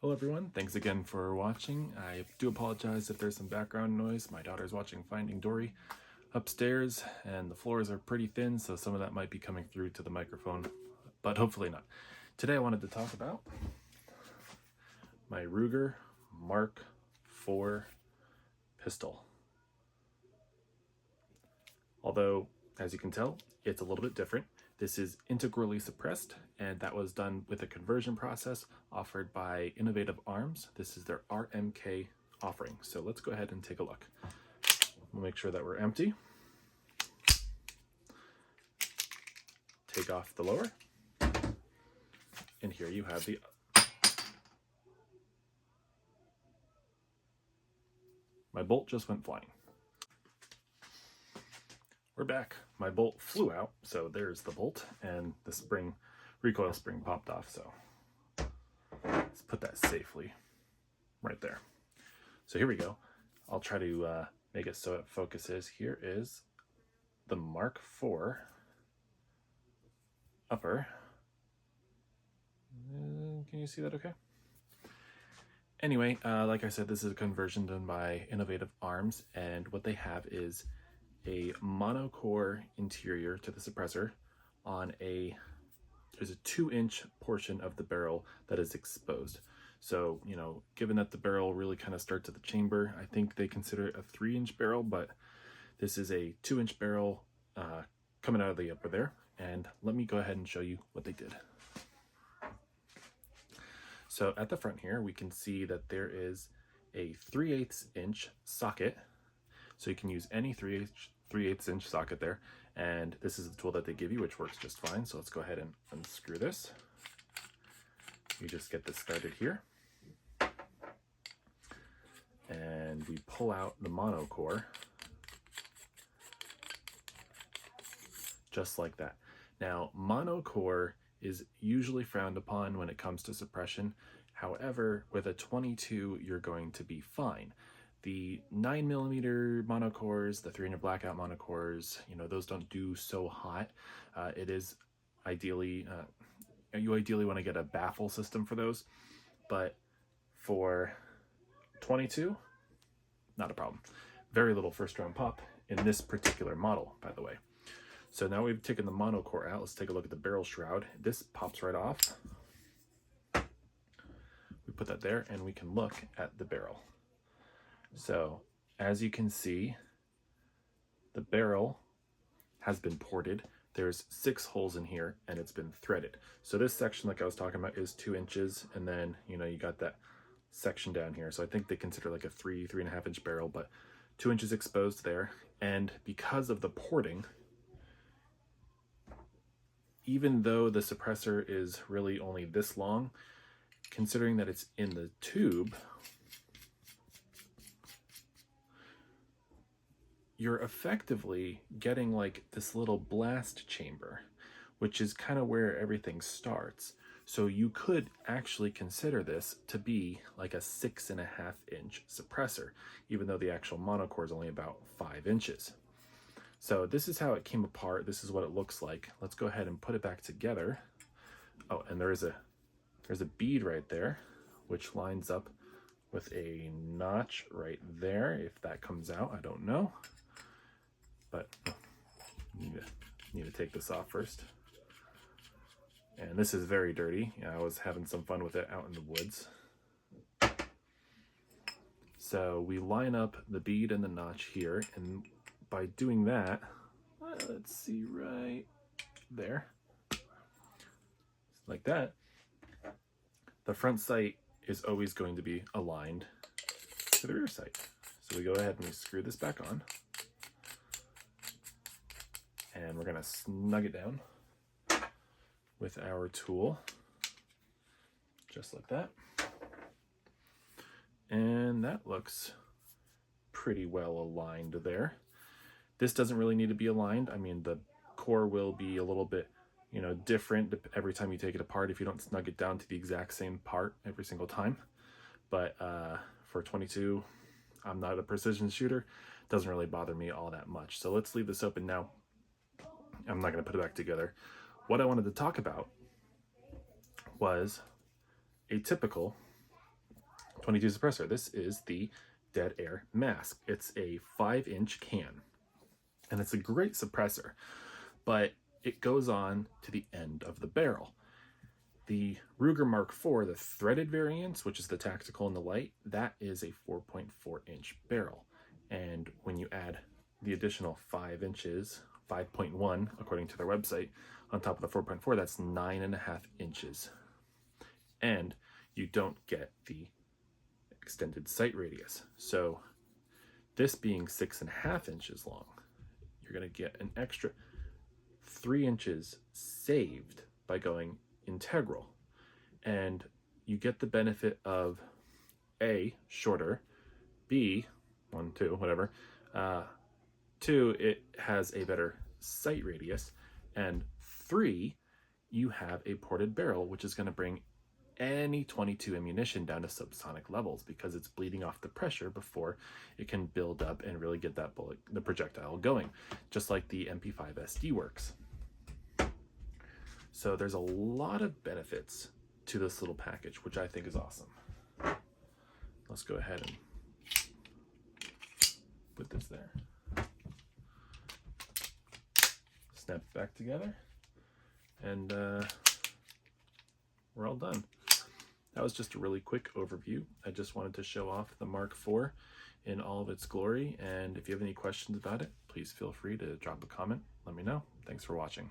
Hello everyone, thanks again for watching. I do apologize if there's some background noise. My daughter's watching Finding Dory upstairs and the floors are pretty thin, so some of that might be coming through to the microphone, but hopefully not. Today I wanted to talk about my Ruger Mark IV pistol. Although, as you can tell, it's a little bit different. This is integrally suppressed, and that was done with a conversion process offered by Innovative Arms. This is their RMK offering. So let's go ahead and take a look. We'll make sure that we're empty. Take off the lower. And here you have the... My bolt just went flying. We're back. My bolt flew out, so there's the bolt, and the spring, recoil spring popped off, so let's put that safely right there. So here we go. I'll try to make it so it focuses. Here is the Mark IV upper. Can you see that okay? Anyway, like I said, this is a conversion done by Innovative Arms, and what they have is a monocore interior to the suppressor on there's a 2-inch portion of the barrel that is exposed. So, you know, given that the barrel really kind of starts at the chamber, I think they consider it a 3-inch barrel, but this is a 2-inch barrel coming out of the upper there. And let me go ahead and show you what they did. So at the front here, we can see that there is a 3/8 inch socket. So you can use any 3/8 inch socket there, and this is the tool that they give you, which works just fine. So let's go ahead and unscrew this. You just get this started here, and we pull out the monocore just like that. Now, monocore is usually frowned upon when it comes to suppression. However, with a 22, you're going to be fine. The 9mm monocores, the 300 blackout monocores, you know, those don't do so hot. It is ideally, you ideally want to get a baffle system for those, but for 22, not a problem. Very little first round pop in this particular model, by the way. So now we've taken the monocore out. Let's take a look at the barrel shroud. This pops right off. We put that there and we can look at the barrel. So as you can see, the barrel has been ported. There's 6 holes in here and it's been threaded. So this section, like I was talking about, is 2 inches. And then, you know, you got that section down here. So I think they consider like a 3.5 inch barrel, but 2 inches exposed there. And because of the porting, even though the suppressor is really only this long, considering that it's in the tube, you're effectively getting like this little blast chamber, which is kind of where everything starts. So you could actually consider this to be like a 6.5 inch suppressor, even though the actual monocore is only about 5 inches. So this is how it came apart. This is what it looks like. Let's go ahead and put it back together. Oh, and there's a bead right there, which lines up with a notch right there. If that comes out, I don't know. But need to take this off first. And this is very dirty. Yeah, I was having some fun with it out in the woods. So we line up the bead and the notch here, and by doing that, let's see right there, like that, the front sight is always going to be aligned to the rear sight. So we go ahead and we screw this back on, and we're going to snug it down with our tool, just like that. And that looks pretty well aligned there. This doesn't really need to be aligned. I mean, the core will be a little bit, you know, different every time you take it apart if you don't snug it down to the exact same part every single time. But for 22, I'm not a precision shooter. It doesn't really bother me all that much. So let's leave this open now. I'm not going to put it back together. What I wanted to talk about was a typical 22 suppressor. This is the Dead Air Mask. It's a 5-inch can, and it's a great suppressor, but it goes on to the end of the barrel. The Ruger Mark IV, the threaded variants, which is the tactical and the light, that is a 4.4-inch barrel. And when you add the additional 5 inches, 5.1 according to their website, on top of the 4.4, that's 9.5 inches. And you don't get the extended sight radius. So this being 6.5 inches long, you're going to get an extra 3 inches saved by going integral, and you get the benefit of A, shorter, B, 1, 2, whatever, 2, it has a better sight radius, and 3, you have a ported barrel, which is going to bring any 22 ammunition down to subsonic levels because it's bleeding off the pressure before it can build up and really get that bullet, the projectile, going, just like the MP5 SD works. So there's a lot of benefits to this little package, which I think is awesome. Let's go ahead and put this there. Snap it back together, and we're all done. That was just a really quick overview. I just wanted to show off the Mark IV in all of its glory, and if you have any questions about it, please feel free to drop a comment. Let me know. Thanks for watching.